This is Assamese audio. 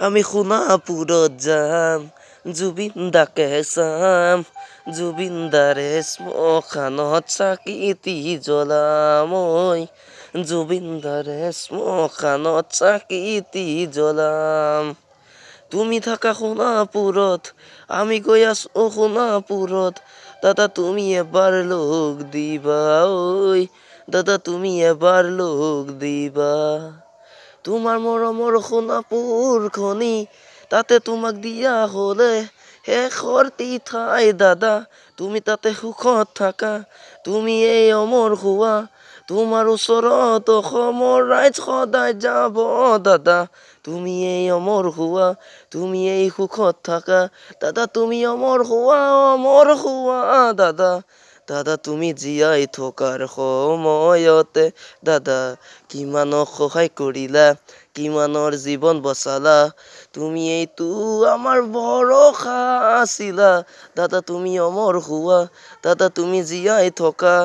আমি সোণাপুৰত যাম জুবিন দাকে চাম জুবিন দাৰে শ্মশানত চাকি জ্বলাম ঐ জুবিন দাৰে শ্মশানত চাকি জ্বলাম তুমি থাকা সোণাপুৰত আমি গৈ আছো সোণাপুৰত দাদা তুমি এবাৰ লগ দিবা ঐ দাদা তুমি এবাৰ লগ দিবা তোমাৰ মৰমৰ সোণাপুৰখনি তাতে তোমাক দিয়া হ'লে শেষৰ ঠাই দাদা তুমি তাতে সুখত থাকা তুমি এই অমৰ হোৱা তোমাৰ ওচৰত অসমৰ ৰাইজ সদায় যাব দাদা তুমি এই অমৰ হোৱা তুমি এই সুখত থাকা দাদা তুমি অমৰ হোৱা দাদা দাদা তুমি জীয়াই থকাৰ সময়তে দাদা কিমানক সহায় কৰিলা কিমানৰ জীৱন বচালা তুমি এইটো আমাৰ ভৰসা আছিলা দাদা তুমি অমৰ হোৱা দাদা তুমি জীয়াই থকা